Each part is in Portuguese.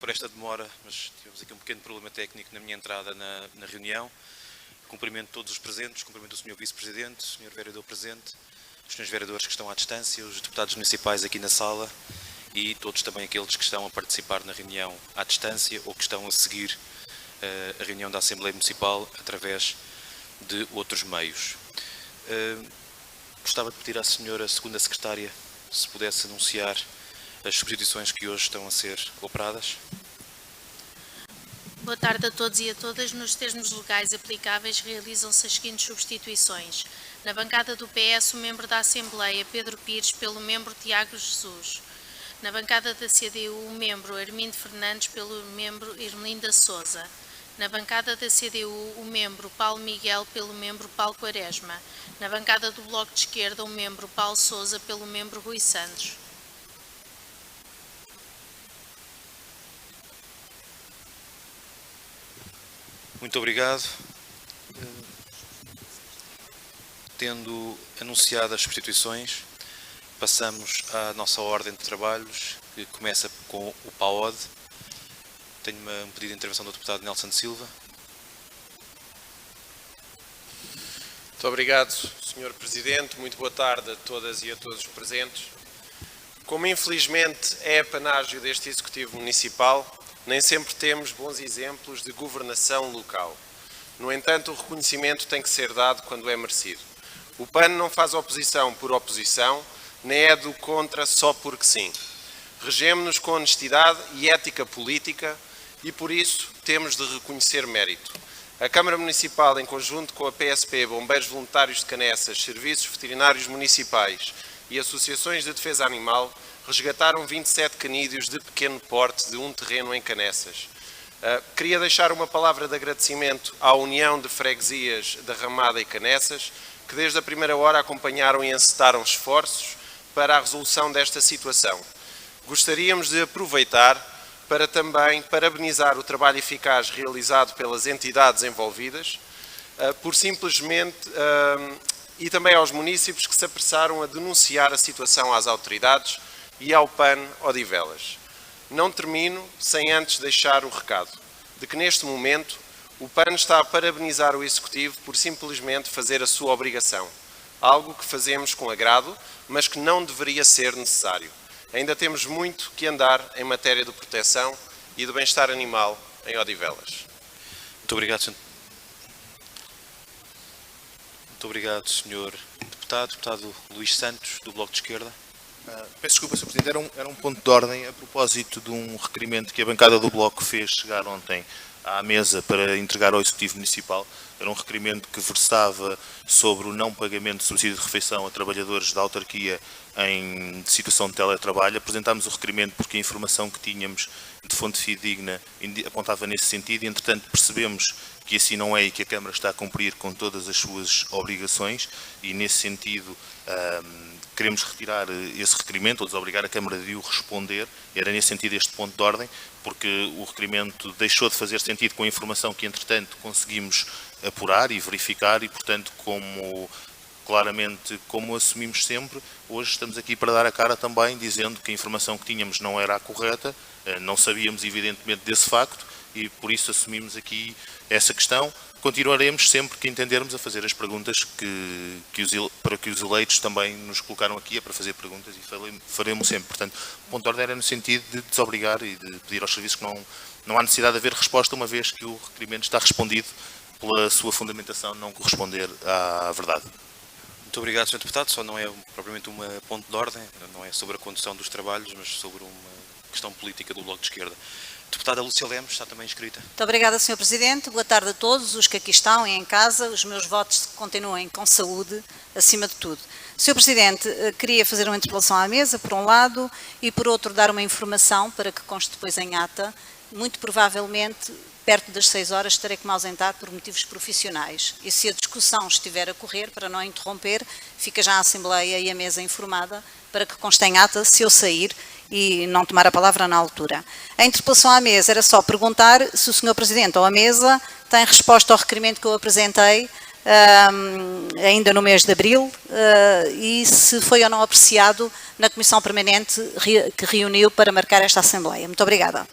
Por esta demora, mas tivemos aqui um pequeno problema técnico na minha entrada na reunião. Cumprimento todos os presentes, cumprimento o Sr. Vice-Presidente, o Sr. Vereador presente, os Srs. Vereadores que estão à distância, os deputados municipais aqui na sala e todos também aqueles que estão a participar na reunião à distância ou que estão a seguir a reunião da Assembleia Municipal através de outros meios. Gostava de pedir à Sra. Segunda Secretária se pudesse anunciar as substituições que hoje estão a ser operadas. Boa tarde a todos e a todas. Nos termos legais aplicáveis realizam-se as seguintes substituições. Na bancada do PS, o membro da Assembleia, Pedro Pires, pelo membro Tiago Jesus. Na bancada da CDU, o membro Armindo Fernandes, pelo membro Irmelinda Sousa. Na bancada da CDU, o membro Paulo Miguel, pelo membro Paulo Quaresma. Na bancada do Bloco de Esquerda, o membro Paulo Sousa, pelo membro Rui Santos. Muito obrigado. Tendo anunciado as substituições, passamos à nossa ordem de trabalhos, que começa com o PAOD. Tenho um pedido de intervenção do deputado Nelson Silva. Muito obrigado, Sr. Presidente. Muito boa tarde a todas e a todos os presentes. Como infelizmente é apanágio deste Executivo Municipal, nem sempre temos bons exemplos de governação local. No entanto, o reconhecimento tem que ser dado quando é merecido. O PAN não faz oposição por oposição, nem é do contra só porque sim. Regemo-nos com honestidade e ética política e, por isso, temos de reconhecer mérito. A Câmara Municipal, em conjunto com a PSP, Bombeiros Voluntários de Canessas, Serviços Veterinários Municipais e Associações de Defesa Animal, resgataram 27 canídeos de pequeno porte de um terreno em Canessas. Queria deixar uma palavra de agradecimento à União de Freguesias da Ramada e Canessas, que desde a primeira hora acompanharam e encetaram esforços para a resolução desta situação. Gostaríamos de aproveitar para também parabenizar o trabalho eficaz realizado pelas entidades envolvidas, e também aos munícipes que se apressaram a denunciar a situação às autoridades e ao PAN Odivelas. Não termino sem antes deixar o recado de que neste momento o PAN está a parabenizar o Executivo por simplesmente fazer a sua obrigação, algo que fazemos com agrado, mas que não deveria ser necessário. Ainda temos muito que andar em matéria de proteção e do bem-estar animal em Odivelas. Muito obrigado, Sr. Muito obrigado, Sr. Deputado. Deputado Luís Santos, do Bloco de Esquerda. Peço desculpa, Sr. Presidente, era um ponto de ordem a propósito de um requerimento que a bancada do Bloco fez chegar ontem à mesa para entregar ao Executivo Municipal. Era um requerimento que versava sobre o não pagamento de subsídio de refeição a trabalhadores da autarquia em situação de teletrabalho. Apresentámos o requerimento porque a informação que tínhamos de fonte fidedigna apontava nesse sentido e, entretanto, percebemos que assim não é e que a Câmara está a cumprir com todas as suas obrigações e, nesse sentido, queremos retirar esse requerimento ou desobrigar a Câmara de o responder. Era nesse sentido este ponto de ordem, porque o requerimento deixou de fazer sentido com a informação que, entretanto, conseguimos apurar e verificar e, portanto, claramente, como assumimos sempre, hoje estamos aqui para dar a cara também, dizendo que a informação que tínhamos não era a correta, não sabíamos, evidentemente, desse facto e, por isso, assumimos aqui essa questão. Continuaremos sempre que entendermos a fazer as perguntas para que os eleitos também nos colocaram aqui, é para fazer perguntas e faremos sempre. Portanto, o ponto de ordem era no sentido de desobrigar e de pedir aos serviços que não há necessidade de haver resposta, uma vez que o requerimento está respondido pela sua fundamentação não corresponder à verdade. Muito obrigado, Sr. Deputado. Só não é propriamente um ponto de ordem, não é sobre a condução dos trabalhos, mas sobre uma questão política do Bloco de Esquerda. Deputada Lúcia Lemos está também inscrita. Muito obrigada, Sr. Presidente. Boa tarde a todos os que aqui estão e em casa. Os meus votos continuem com saúde, acima de tudo. Sr. Presidente, queria fazer uma interpelação à mesa, por um lado, e por outro dar uma informação para que conste depois em ata. Muito provavelmente, perto das 6 horas, terei que me ausentar por motivos profissionais. E se a discussão estiver a correr, para não interromper, fica já a Assembleia e a mesa informada para que conste em ata se eu sair e não tomar a palavra na altura. A interpelação à mesa era só perguntar se o Sr. Presidente ou a mesa tem resposta ao requerimento que eu apresentei ainda no mês de abril e se foi ou não apreciado na Comissão Permanente que reuniu para marcar esta Assembleia. Muito obrigada.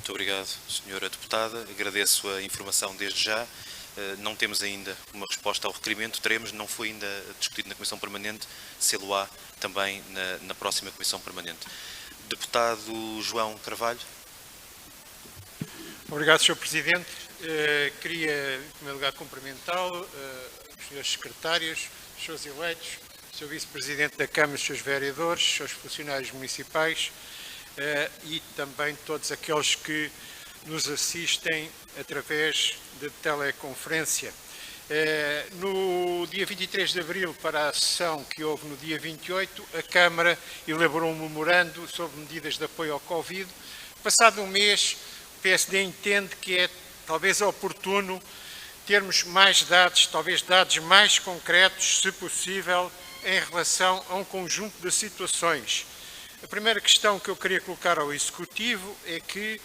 Muito obrigado, Senhora Deputada. Agradeço a informação desde já. Não temos ainda uma resposta ao requerimento, teremos, não foi ainda discutido na Comissão Permanente, sê-lo-á também na próxima Comissão Permanente. Deputado João Carvalho. Obrigado, Sr. Presidente. Queria, em primeiro lugar, cumprimentá-lo, os senhores secretários, os senhores eleitos, o Sr. Vice-Presidente da Câmara, os seus vereadores, os seus funcionários municipais e também todos aqueles que nos assistem através de teleconferência. No dia 23 de abril, para a sessão que houve no dia 28, a Câmara elaborou um memorando sobre medidas de apoio ao Covid. Passado um mês, o PSD entende que é talvez oportuno termos mais dados, talvez dados mais concretos, se possível, em relação a um conjunto de situações. A primeira questão que eu queria colocar ao Executivo é que,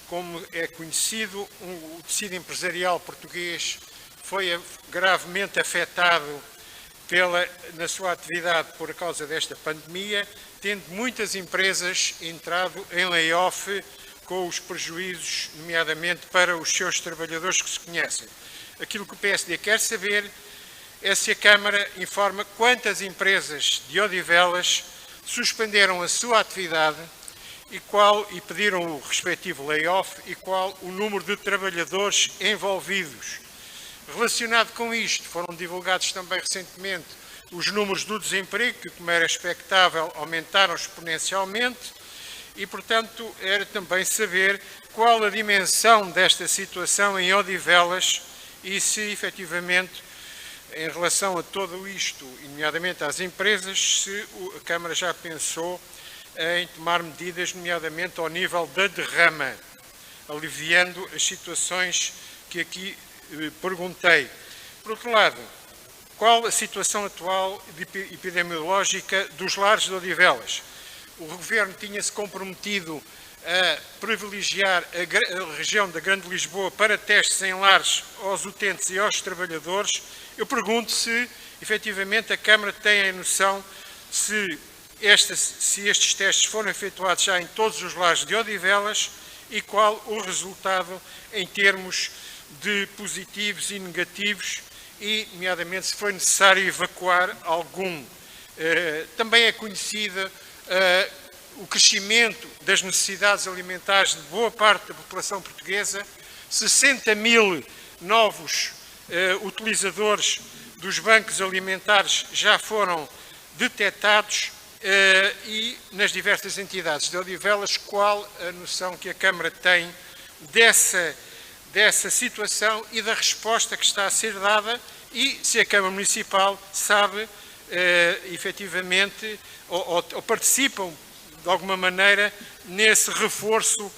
como é conhecido, o tecido empresarial português foi gravemente afetado na sua atividade por causa desta pandemia, tendo muitas empresas entrado em layoff com os prejuízos, nomeadamente para os seus trabalhadores que se conhecem. Aquilo que o PSD quer saber é se a Câmara informa quantas empresas de Odivelas suspenderam a sua atividade e pediram o respectivo layoff e qual o número de trabalhadores envolvidos. Relacionado com isto, foram divulgados também recentemente os números do desemprego, que, como era expectável, aumentaram exponencialmente e, portanto, era também saber qual a dimensão desta situação em Odivelas e se, efetivamente, em relação a tudo isto, nomeadamente às empresas, se a Câmara já pensou em tomar medidas, nomeadamente ao nível da derrama, aliviando as situações que aqui perguntei. Por outro lado, qual a situação atual epidemiológica dos lares de Odivelas? O Governo tinha-se comprometido a privilegiar a região da Grande Lisboa para testes em lares aos utentes e aos trabalhadores. Eu pergunto se, efetivamente, a Câmara tem a noção se estes testes foram efetuados já em todos os lares de Odivelas e qual o resultado em termos de positivos e negativos e, nomeadamente, se foi necessário evacuar algum. Também é conhecida o crescimento das necessidades alimentares de boa parte da população portuguesa, 60 mil novos utilizadores dos bancos alimentares já foram detectados e nas diversas entidades de Odivelas, qual a noção que a Câmara tem dessa situação e da resposta que está a ser dada e se a Câmara Municipal sabe efetivamente ou participam de alguma maneira nesse reforço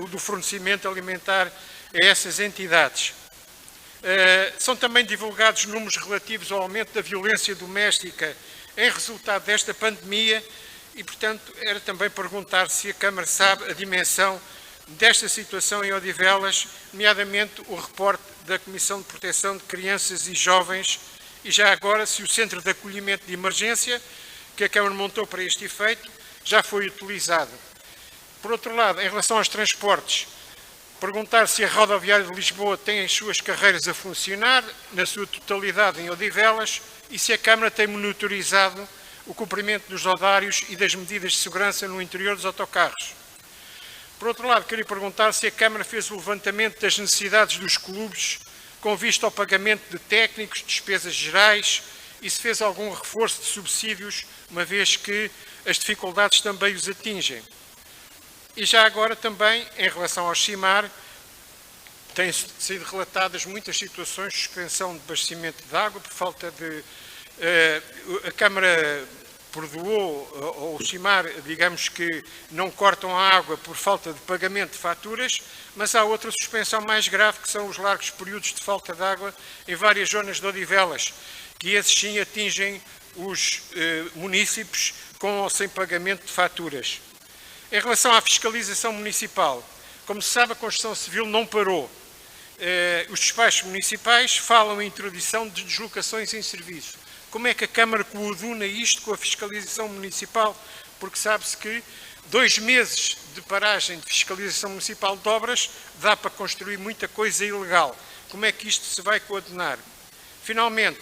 do fornecimento alimentar a essas entidades. São também divulgados números relativos ao aumento da violência doméstica em resultado desta pandemia e, portanto, era também perguntar se a Câmara sabe a dimensão desta situação em Odivelas, nomeadamente o reporte da Comissão de Proteção de Crianças e Jovens e já agora se o Centro de Acolhimento de Emergência que a Câmara montou para este efeito já foi utilizado. Por outro lado, em relação aos transportes, perguntar se a rodoviária de Lisboa tem as suas carreiras a funcionar, na sua totalidade em Odivelas, e se a Câmara tem monitorizado o cumprimento dos horários e das medidas de segurança no interior dos autocarros. Por outro lado, queria perguntar se a Câmara fez o levantamento das necessidades dos clubes com vista ao pagamento de técnicos, despesas gerais, e se fez algum reforço de subsídios, uma vez que as dificuldades também os atingem. E já agora também, em relação ao CIMAR, têm sido relatadas muitas situações de suspensão de abastecimento de água por falta de... a Câmara perdoou, ou o CIMAR, digamos que não cortam a água por falta de pagamento de faturas, mas há outra suspensão mais grave, que são os largos períodos de falta de água em várias zonas de Odivelas, que esses sim atingem os munícipes com ou sem pagamento de faturas. Em relação à fiscalização municipal, como se sabe, a construção civil não parou. Os despachos municipais falam em introdução de deslocações em serviço. Como é que a Câmara coaduna isto com a fiscalização municipal? Porque sabe-se que 2 meses de paragem de fiscalização municipal de obras, dá para construir muita coisa ilegal. Como é que isto se vai coordenar? Finalmente,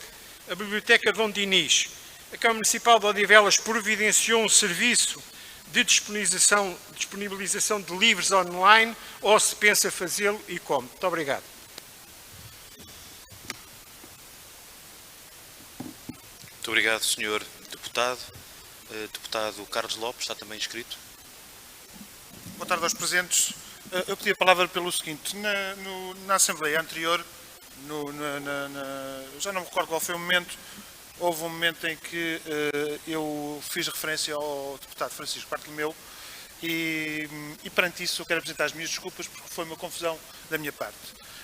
a Biblioteca Dom Dinis. A Câmara Municipal de Odivelas providenciou um serviço de disponibilização de livros online, ou se pensa fazê-lo e como? Muito obrigado. Muito obrigado, Sr. Deputado. Deputado Carlos Lopes, está também inscrito. Boa tarde aos presentes. Eu pedi a palavra pelo seguinte, na Assembleia anterior, já não me recordo qual foi o momento, houve um momento em que eu fiz referência ao deputado Francisco Bartolomeu e perante isso eu quero apresentar as minhas desculpas porque foi uma confusão da minha parte.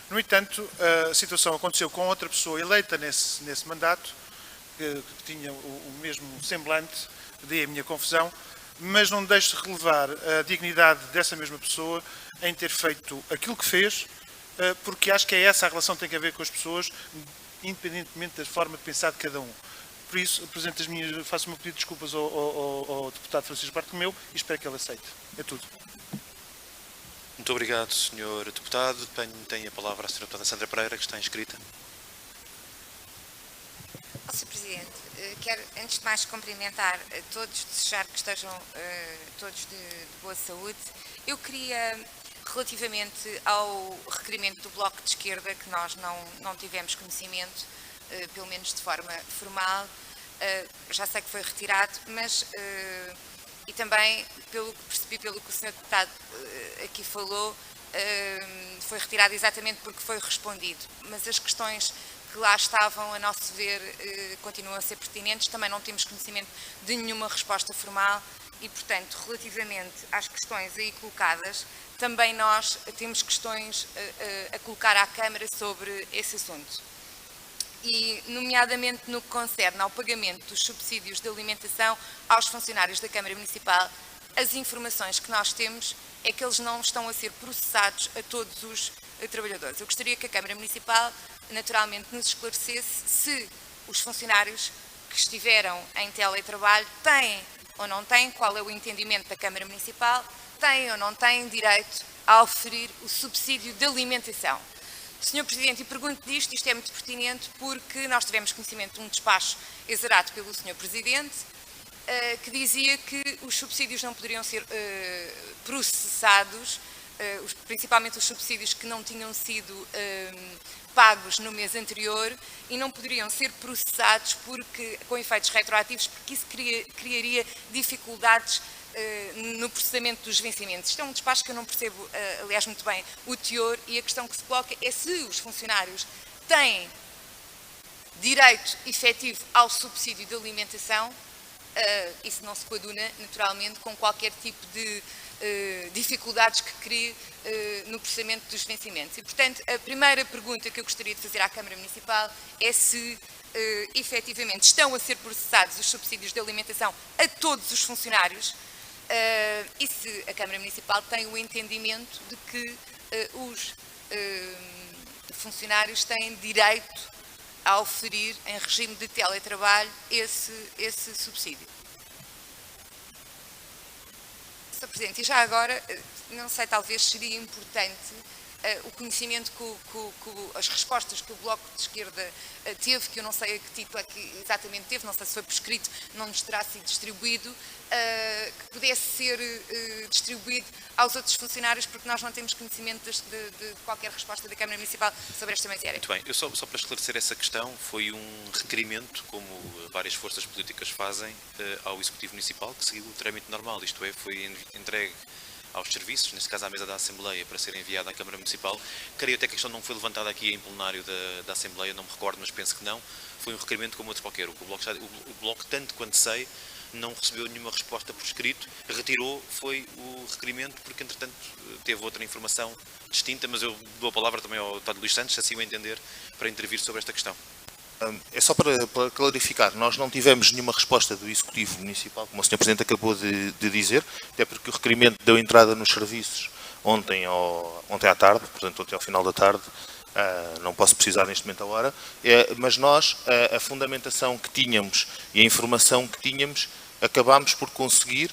No entanto, a situação aconteceu com outra pessoa eleita nesse mandato, que tinha o mesmo semblante, daí a minha confusão, mas não deixo de relevar a dignidade dessa mesma pessoa em ter feito aquilo que fez, porque acho que é essa a relação que tem que haver com as pessoas, independentemente da forma de pensar de cada um. Por isso, faço o meu pedido de desculpas ao deputado Francisco Bartolomeu e espero que ele aceite. É tudo. Muito obrigado, Sr. Deputado. Tem a palavra a Sra. Deputada Sandra Pereira, que está inscrita. Sr. Presidente, quero antes de mais cumprimentar a todos, desejar que estejam todos de boa saúde. Eu queria, relativamente ao requerimento do Bloco de Esquerda, que nós não tivemos conhecimento, pelo menos de forma formal, já sei que foi retirado, mas, e também, pelo que percebi, pelo que o Sr. Deputado aqui falou, foi retirado exatamente porque foi respondido, mas as questões que lá estavam, a nosso ver, continuam a ser pertinentes. Também não temos conhecimento de nenhuma resposta formal e, portanto, relativamente às questões aí colocadas, também nós temos questões a colocar à Câmara sobre esse assunto. E, nomeadamente, no que concerne ao pagamento dos subsídios de alimentação aos funcionários da Câmara Municipal, as informações que nós temos é que eles não estão a ser processados a todos os trabalhadores. Eu gostaria que a Câmara Municipal, naturalmente, nos esclarecesse se os funcionários que estiveram em teletrabalho têm ou não têm, qual é o entendimento da Câmara Municipal, têm ou não têm direito a oferir o subsídio de alimentação. Sr. Presidente, e pergunto disto, isto é muito pertinente porque nós tivemos conhecimento de um despacho exerado pelo Sr. Presidente, que dizia que os subsídios não poderiam ser processados, principalmente os subsídios que não tinham sido pagos no mês anterior, e não poderiam ser processados com efeitos retroativos, porque isso criaria dificuldades no processamento dos vencimentos. Isto é um despacho que eu não percebo, aliás, muito bem o teor, e a questão que se coloca é se os funcionários têm direito efetivo ao subsídio de alimentação. Isso não se coaduna, naturalmente, com qualquer tipo de dificuldades que crie no processamento dos vencimentos. E, portanto, a primeira pergunta que eu gostaria de fazer à Câmara Municipal é se, efetivamente, estão a ser processados os subsídios de alimentação a todos os funcionários e se a Câmara Municipal tem o entendimento de que os funcionários têm direito a oferir, em regime de teletrabalho, esse subsídio. Sr. Presidente, e já agora, não sei, talvez seria importante o conhecimento as respostas que o Bloco de Esquerda teve, que eu não sei a que título é que exatamente teve, não sei se foi por escrito, não nos terá sido distribuído, que pudesse ser distribuído aos outros funcionários, porque nós não temos conhecimento de qualquer resposta da Câmara Municipal sobre esta matéria. Muito bem, eu só para esclarecer essa questão, foi um requerimento, como várias forças políticas fazem, ao Executivo Municipal, que seguiu o trâmite normal, isto é, foi entregue aos serviços, neste caso à mesa da Assembleia, para ser enviada à Câmara Municipal. Creio até que a questão não foi levantada aqui em plenário da Assembleia, não me recordo, mas penso que não. Foi um requerimento como outro qualquer. O Bloco, tanto quanto sei, não recebeu nenhuma resposta por escrito, retirou, foi o requerimento, porque entretanto teve outra informação distinta, mas eu dou a palavra também ao deputado Luís Santos, se assim o entender, para intervir sobre esta questão. É só para clarificar, nós não tivemos nenhuma resposta do Executivo Municipal, como o Sr. Presidente acabou de dizer, até porque o requerimento deu entrada nos serviços ontem à tarde, portanto ontem ao final da tarde, não posso precisar neste momento a hora, mas nós, a fundamentação que tínhamos e a informação que tínhamos, acabámos por conseguir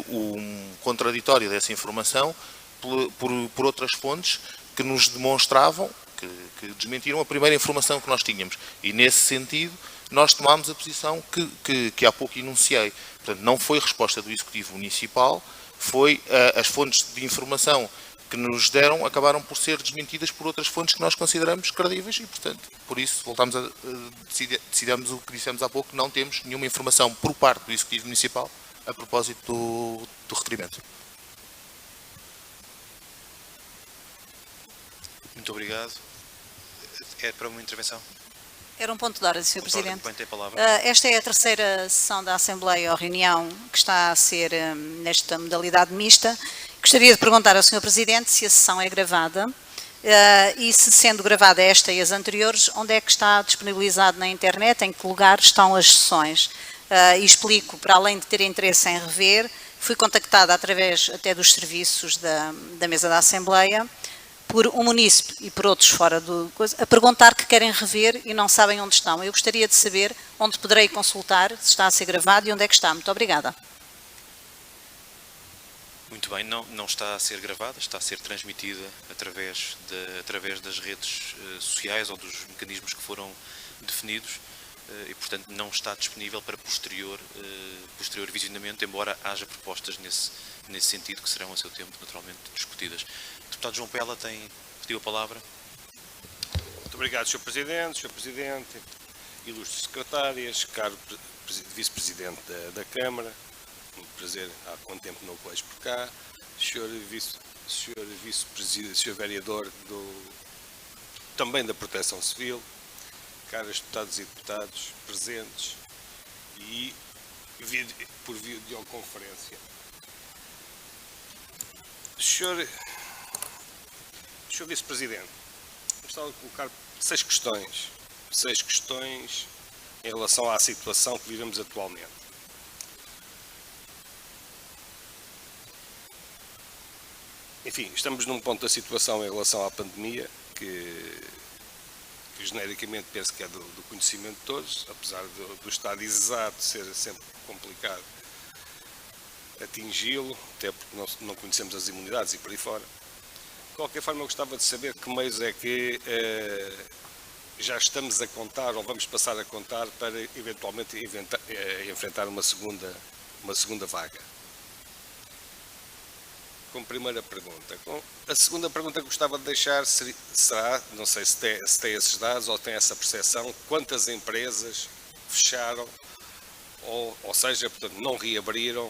um contraditório dessa informação por outras fontes que nos demonstravam, que desmentiram a primeira informação que nós tínhamos. E, nesse sentido, nós tomámos a posição que há pouco enunciei. Portanto, não foi resposta do Executivo Municipal, foi as fontes de informação que nos deram acabaram por ser desmentidas por outras fontes que nós consideramos credíveis e, portanto, por isso voltamos a decidimos o que dissemos há pouco, não temos nenhuma informação por parte do Executivo Municipal a propósito do requerimento. Muito obrigado. É para uma intervenção? Era um ponto de ordem, Sr. Presidente. Tem a palavra. Esta é a terceira sessão da Assembleia ou reunião que está a ser nesta modalidade mista. Gostaria de perguntar ao Sr. Presidente se a sessão é gravada e, se sendo gravada esta e as anteriores, onde é que está disponibilizado na internet, em que lugar estão as sessões. E explico, para além de ter interesse em rever, fui contactada através até dos serviços da mesa da Assembleia por um munícipe e por outros fora do coisa, a perguntar que querem rever e não sabem onde estão. Eu gostaria de saber onde poderei consultar, se está a ser gravado e onde é que está. Muito obrigada. Muito bem, não está a ser gravada, está a ser transmitida através das redes sociais ou dos mecanismos que foram definidos e, portanto, não está disponível para posterior visionamento, embora haja propostas nesse sentido que serão a seu tempo naturalmente discutidas. O deputado João Pela pediu a palavra. Muito obrigado, Sr. Presidente, ilustres secretárias, caro Vice-Presidente da Câmara, um prazer, há quanto tempo não o vejo por cá, Sr. Vice-Presidente, Sr. Vereador também da Proteção Civil, caros deputados e deputados presentes e por videoconferência. Sr. Vice-Presidente, gostava de colocar 6 questões em relação à situação que vivemos atualmente. Enfim, estamos num ponto da situação em relação à pandemia que genericamente penso que é do conhecimento de todos, apesar do estado exato ser sempre complicado atingi-lo, até porque não conhecemos as imunidades e por aí fora. De qualquer forma, eu gostava de saber que meios é que já estamos a contar ou vamos passar a contar para eventualmente enfrentar uma segunda vaga. Como primeira pergunta. A segunda pergunta que gostava de deixar será, não sei se tem esses dados ou tem essa percepção, quantas empresas fecharam ou seja, portanto, não reabriram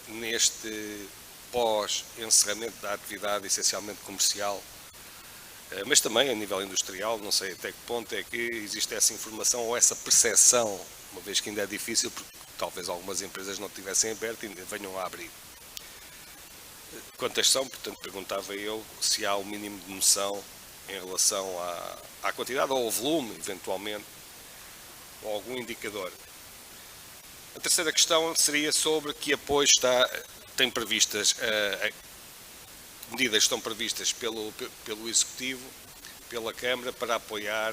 neste pós-encerramento da atividade essencialmente comercial, mas também a nível industrial, não sei até que ponto é que existe essa informação ou essa percepção, uma vez que ainda é difícil, porque talvez algumas empresas não tivessem aberto e ainda venham a abrir. Quantas são, portanto, perguntava eu se há o mínimo de noção em relação à quantidade ou ao volume, eventualmente, ou algum indicador. A terceira questão seria sobre que apoio tem previstas, medidas estão previstas pelo Executivo, pela Câmara, para apoiar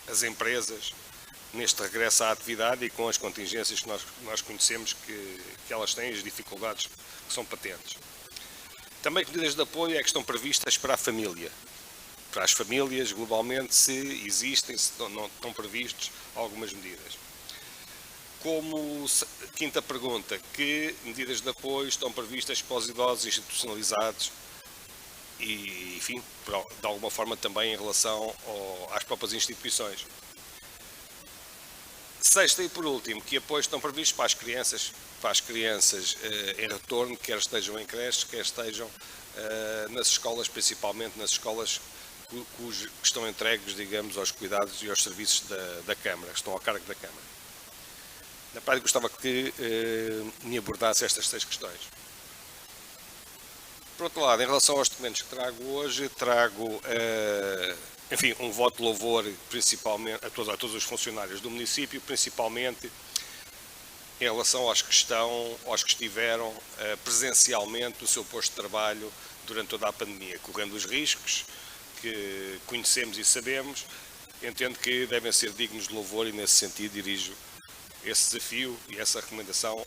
as empresas neste regresso à atividade e com as contingências que nós conhecemos que elas têm, as dificuldades que são patentes. Também que medidas de apoio é que estão previstas para a família, para as famílias globalmente, se existem, se não estão previstas algumas medidas. Como quinta pergunta, que medidas de apoio estão previstas para os idosos institucionalizados e, enfim, de alguma forma também em relação às próprias instituições. Sexta e por último, que apoios estão previstos para as crianças em retorno, quer estejam em creches, quer estejam nas escolas, principalmente nas escolas que estão entregues, digamos, aos cuidados e aos serviços da Câmara, que estão ao cargo da Câmara. Na prática, gostava que me abordasse estas 6 questões. Por outro lado, em relação aos documentos que trago hoje, enfim, um voto de louvor principalmente a todos os funcionários do município, principalmente em relação aos que estiveram presencialmente no seu posto de trabalho durante toda a pandemia, correndo os riscos que conhecemos e sabemos, entendo que devem ser dignos de louvor e, nesse sentido, dirijo esse desafio e essa recomendação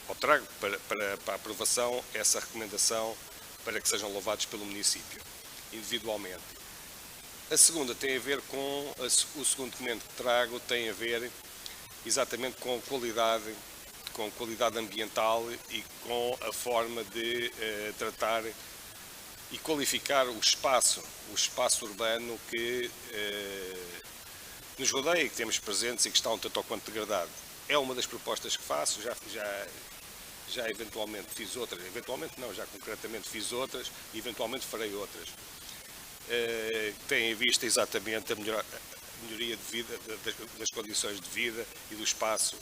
ao trago para a aprovação, essa recomendação para que sejam louvados pelo município, individualmente. A segunda tem a ver com, o segundo documento que trago tem a ver exatamente com qualidade ambiental e com a forma de tratar e qualificar o espaço urbano que nos rodeia e que temos presentes e que está um tanto ou quanto degradado. É uma das propostas que faço, já eventualmente fiz outras, já concretamente fiz outras e eventualmente farei outras. Tem em vista exatamente a melhoria de vida, das condições de vida e do espaço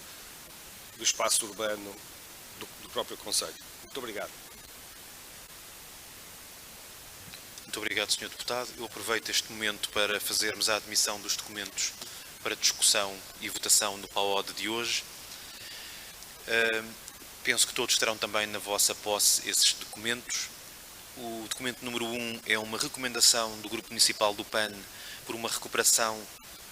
urbano do próprio concelho. Muito obrigado. Muito obrigado, Sr. Deputado. Eu aproveito este momento para fazermos a admissão dos documentos para discussão e votação no PAOD de hoje. Penso que todos terão também na vossa posse esses documentos. O documento número 1 é uma recomendação do Grupo Municipal do PAN por uma recuperação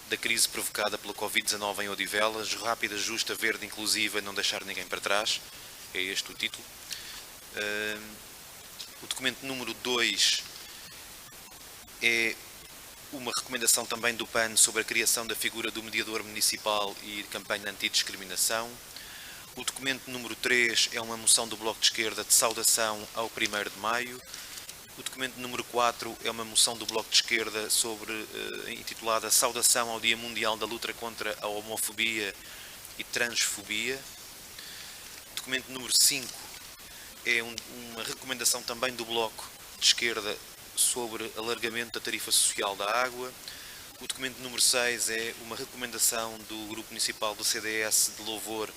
da crise provocada pela Covid-19 em Odivelas, rápida, justa, verde, inclusiva e não deixar ninguém para trás. É este o título. O documento número 2 é uma recomendação também do PAN sobre a criação da figura do mediador municipal e campanha antidiscriminação. O documento número 3 é uma moção do Bloco de Esquerda de saudação ao 1º de Maio. O documento número 4 é uma moção do Bloco de Esquerda intitulada Saudação ao Dia Mundial da Luta contra a Homofobia e Transfobia. O documento número 5 é uma recomendação também do Bloco de Esquerda sobre alargamento da tarifa social da água. O documento número 6 é uma recomendação do Grupo Municipal do CDS de louvor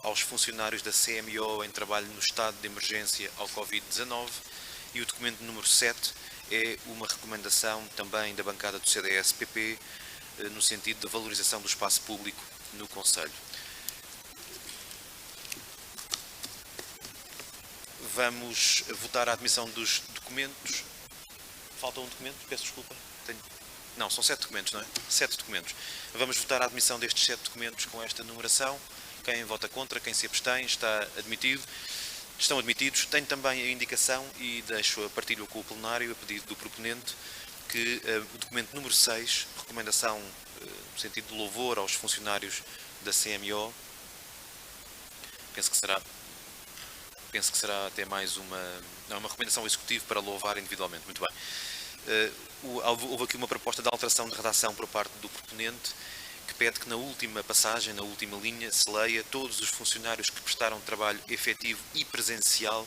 aos funcionários da CMO em trabalho no estado de emergência ao Covid-19. E o documento número 7 é uma recomendação também da bancada do CDS-PP no sentido da valorização do espaço público no concelho. Vamos votar a admissão dos documentos. Falta um documento? Peço desculpa. Não, são 7 documentos, não é? 7 documentos. Vamos votar a admissão destes 7 documentos com esta numeração. Quem vota contra, quem se abstém, está admitido. Estão admitidos. Tenho também a indicação, e partilho com o plenário, a pedido do proponente, que o documento número 6, recomendação no sentido de louvor aos funcionários da CMO, penso que será até mais uma recomendação executiva para louvar individualmente. Muito bem. Houve aqui uma proposta de alteração de redação por parte do proponente, que pede que na última passagem, na última linha, se leia todos os funcionários que prestaram trabalho efetivo e presencial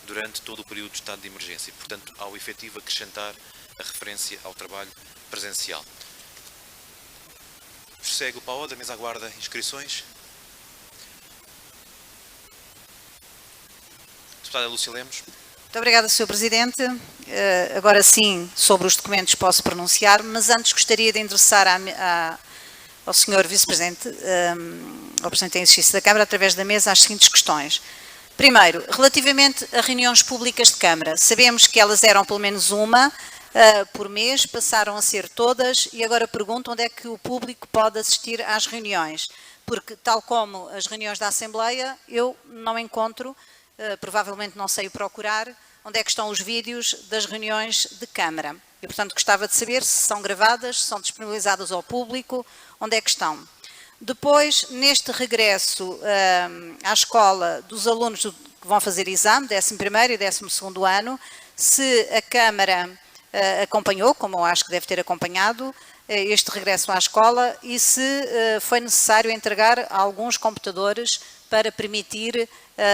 durante todo o período de estado de emergência. Portanto, ao efetivo acrescentar a referência ao trabalho presencial. Segue o PAOD, a mesa aguarda inscrições. Deputada Lúcia Lemos. Muito obrigada, Sr. Presidente. Agora sim, sobre os documentos posso pronunciar, mas antes gostaria de endereçar ao Sr. Vice-Presidente, ao Presidente em exercício da Câmara, através da mesa, as seguintes questões. Primeiro, relativamente a reuniões públicas de Câmara, sabemos que elas eram pelo menos uma por mês, passaram a ser todas, e agora pergunto onde é que o público pode assistir às reuniões, porque tal como as reuniões da Assembleia, eu não encontro, provavelmente não sei o procurar, onde é que estão os vídeos das reuniões de Câmara. E, portanto, gostava de saber se são gravadas, se são disponibilizadas ao público, onde é que estão. Depois, neste regresso à escola dos alunos que vão fazer exame, 11º e 12º ano, se a Câmara acompanhou, como eu acho que deve ter acompanhado, este regresso à escola e se foi necessário entregar alguns computadores para permitir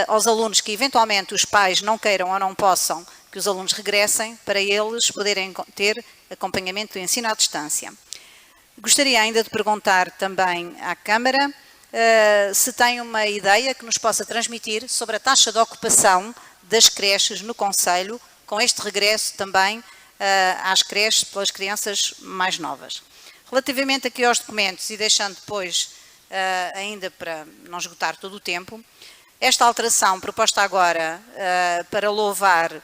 aos alunos que eventualmente os pais não queiram ou não possam que os alunos regressem, para eles poderem ter acompanhamento do ensino à distância. Gostaria ainda de perguntar também à Câmara se tem uma ideia que nos possa transmitir sobre a taxa de ocupação das creches no concelho, com este regresso também às creches pelas crianças mais novas. Relativamente aqui aos documentos, e deixando depois ainda para não esgotar todo o tempo, esta alteração proposta agora para louvar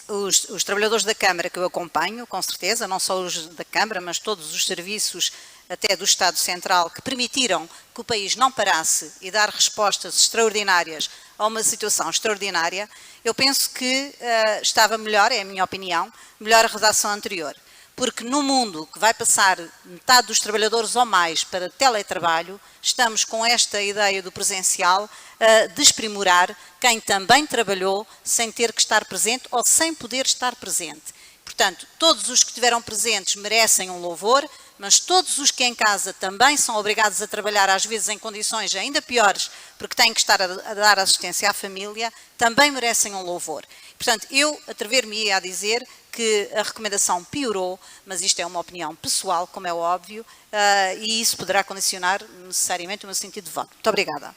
os trabalhadores da Câmara, que eu acompanho, com certeza, não só os da Câmara, mas todos os serviços até do Estado Central, que permitiram que o país não parasse e dar respostas extraordinárias a uma situação extraordinária, eu penso que estava melhor, é a minha opinião, melhor a redação anterior. Porque no mundo que vai passar metade dos trabalhadores ou mais para teletrabalho, estamos com esta ideia do presencial a desprimorar quem também trabalhou sem ter que estar presente ou sem poder estar presente. Portanto, todos os que estiveram presentes merecem um louvor, mas todos os que em casa também são obrigados a trabalhar, às vezes em condições ainda piores, porque têm que estar a dar assistência à família, também merecem um louvor. Portanto, eu atrever-me-ia a dizer que a recomendação piorou, mas isto é uma opinião pessoal, como é óbvio, e isso poderá condicionar necessariamente o meu sentido de voto. Muito obrigada.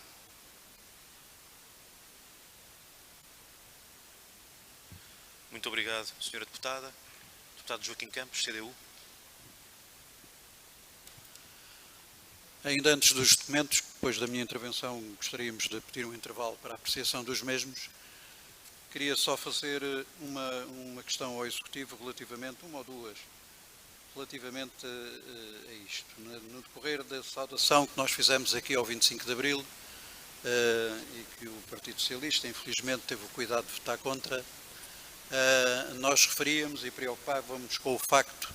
Muito obrigado, Sra. Deputada. Deputado Joaquim Campos, CDU. Ainda antes dos documentos, depois da minha intervenção, gostaríamos de pedir um intervalo para a apreciação dos mesmos. Queria só fazer uma questão ao Executivo relativamente, uma ou duas, relativamente a isto. No decorrer da saudação que nós fizemos aqui ao 25 de Abril, e que o Partido Socialista, infelizmente, teve o cuidado de votar contra, nós referíamos e preocupávamos com o facto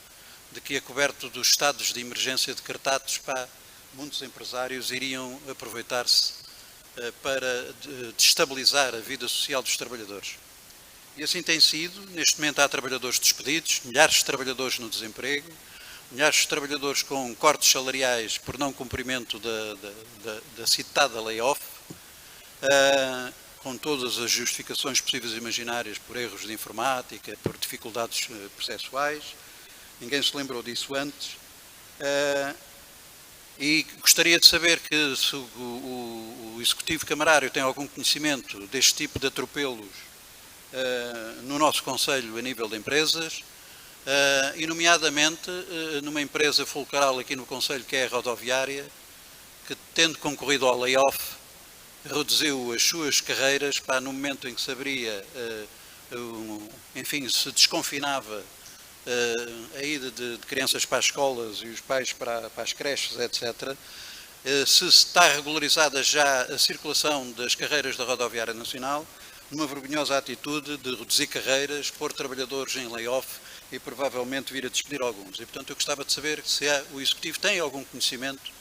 de que, a coberto dos estados de emergência decretados, muitos empresários iriam aproveitar-se para destabilizar a vida social dos trabalhadores. E assim tem sido. Neste momento há trabalhadores despedidos, milhares de trabalhadores no desemprego, milhares de trabalhadores com cortes salariais por não cumprimento da citada layoff, com todas as justificações possíveis e imaginárias, por erros de informática, por dificuldades processuais. Ninguém se lembrou disso antes. E gostaria de saber que se o Executivo Camarário tem algum conhecimento deste tipo de atropelos no nosso Conselho a nível de empresas, e nomeadamente numa empresa fulcral aqui no Conselho, que é a rodoviária, que, tendo concorrido ao layoff, reduziu as suas carreiras no momento em que se abria, enfim, se desconfinava a ida de crianças para as escolas e os pais para as creches, etc. Se está regularizada já a circulação das carreiras da Rodoviária Nacional, numa vergonhosa atitude de reduzir carreiras, pôr trabalhadores em layoff e provavelmente vir a despedir alguns. E, portanto, eu gostava de saber se o Executivo tem algum conhecimento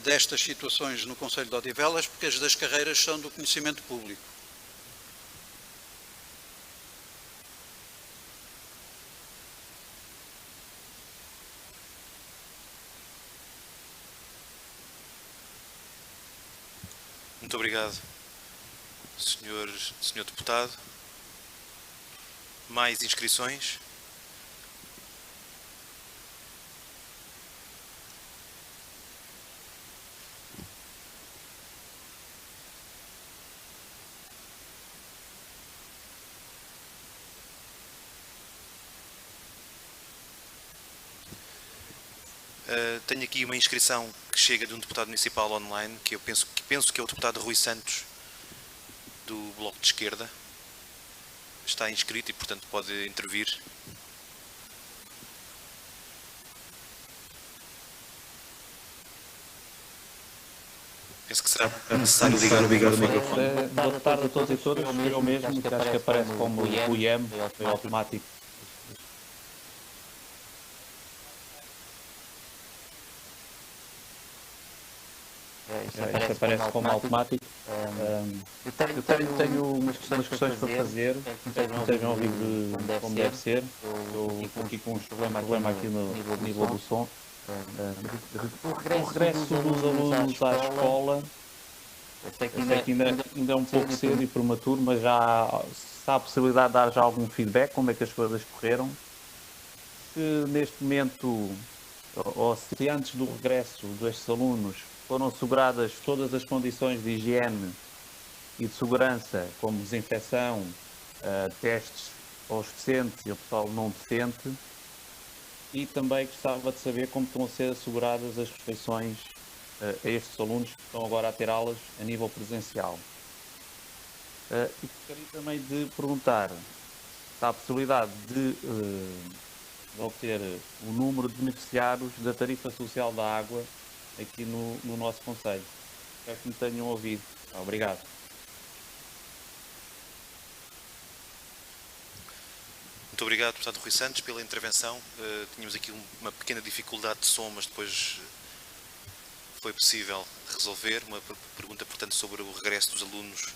destas situações no Conselho de Odivelas, porque as das carreiras são do conhecimento público. Muito obrigado, senhor deputado. Mais inscrições? Tenho aqui uma inscrição que chega de um deputado municipal online, que eu penso que é o deputado Rui Santos, do Bloco de Esquerda. Está inscrito e, portanto, pode intervir. Penso que será necessário ligar o microfone. Boa tarde a todos e todas. Eu mesmo, que acho que aparece como o IEM, é automático. Isto aparece como automático. Eu tenho umas questões para fazer, que estejam a ouvir como deve ser. Eu estou aqui com um problema aqui no nível do som. O regresso dos alunos à escola, eu sei que ainda é um pouco cedo e prematuro, mas já há a possibilidade de dar já algum feedback, como é que as coisas correram. Se neste momento, ou se antes do regresso destes alunos, foram asseguradas todas as condições de higiene e de segurança, como desinfecção, testes aos docentes e ao pessoal não docente, e também gostava de saber como estão a ser asseguradas as refeições a estes alunos que estão agora a ter aulas a nível presencial. E gostaria também de perguntar se há a possibilidade de obter o número de beneficiários da tarifa social da água aqui no nosso concelho. Espero que me tenham ouvido. Obrigado. Muito obrigado, deputado Rui Santos, pela intervenção. Tínhamos aqui uma pequena dificuldade de som, mas depois foi possível resolver. Uma pergunta, portanto, sobre o regresso dos alunos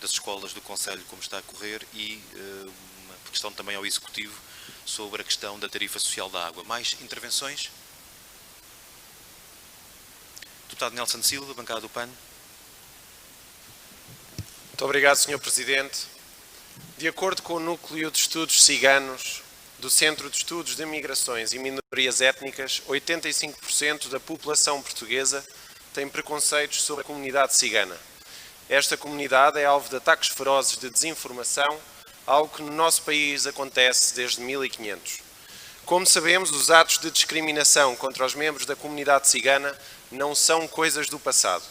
das escolas do concelho, como está a correr, e uma questão também ao Executivo sobre a questão da tarifa social da água. Mais intervenções? Deputado Nelson Silva, bancada do PAN. Muito obrigado, Sr. Presidente. De acordo com o Núcleo de Estudos Ciganos do Centro de Estudos de Migrações e Minorias Étnicas, 85% da população portuguesa tem preconceitos sobre a comunidade cigana. Esta comunidade é alvo de ataques ferozes de desinformação, algo que no nosso país acontece desde 1500. Como sabemos, os atos de discriminação contra os membros da comunidade cigana não são coisas do passado.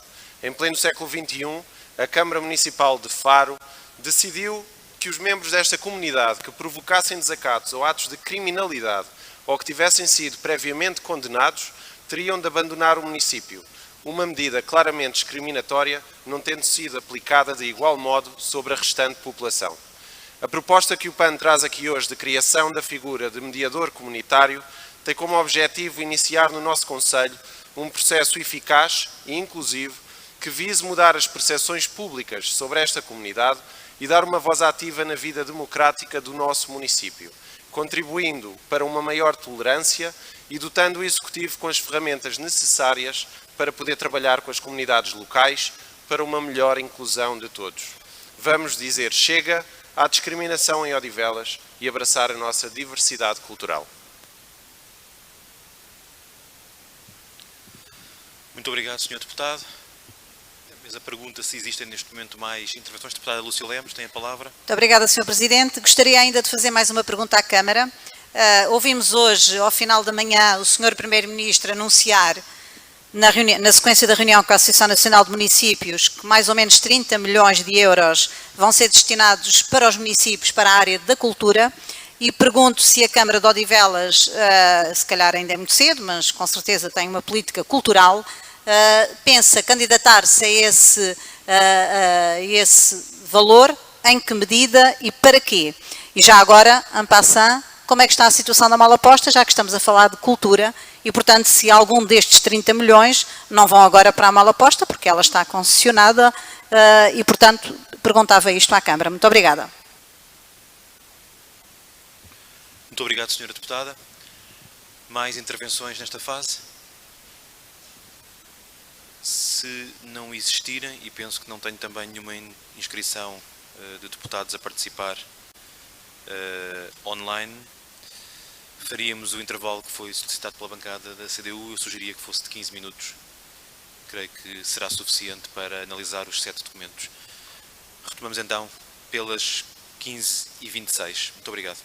Em pleno século XXI, a Câmara Municipal de Faro decidiu que os membros desta comunidade que provocassem desacatos ou atos de criminalidade ou que tivessem sido previamente condenados teriam de abandonar o município, uma medida claramente discriminatória, não tendo sido aplicada de igual modo sobre a restante população. A proposta que o PAN traz aqui hoje de criação da figura de mediador comunitário tem como objetivo iniciar no nosso concelho um processo eficaz e inclusivo que vise mudar as percepções públicas sobre esta comunidade e dar uma voz ativa na vida democrática do nosso município, contribuindo para uma maior tolerância e dotando o Executivo com as ferramentas necessárias para poder trabalhar com as comunidades locais para uma melhor inclusão de todos. Vamos dizer chega à discriminação em Odivelas e abraçar a nossa diversidade cultural. Muito obrigado, Sr. Deputado. A pergunta se existem neste momento mais intervenções. Deputada Lúcia Lemos, tem a palavra. Muito obrigada, Sr. Presidente. Gostaria ainda de fazer mais uma pergunta à Câmara. Ouvimos hoje, ao final da manhã, o Sr. Primeiro-Ministro anunciar, na sequência da reunião com a Associação Nacional de Municípios, que mais ou menos 30 milhões de euros vão ser destinados para os municípios, para a área da cultura, e pergunto se a Câmara de Odivelas, se calhar ainda é muito cedo, mas com certeza tem uma política cultural, pensa candidatar-se a esse valor, em que medida e para quê? E já agora, en passant, como é que está a situação da Malaposta, já que estamos a falar de cultura, e portanto se algum destes 30 milhões não vão agora para a Malaposta, porque ela está concessionada, e portanto perguntava isto à Câmara. Muito obrigada. Muito obrigado, Sra. Deputada. Mais intervenções nesta fase? Se não existirem, e penso que não tenho também nenhuma inscrição de deputados a participar online, faríamos o intervalo que foi solicitado pela bancada da CDU. Eu sugeria que fosse de 15 minutos. Creio que será suficiente para analisar os 7 documentos. Retomamos então pelas 15h26. Muito obrigado.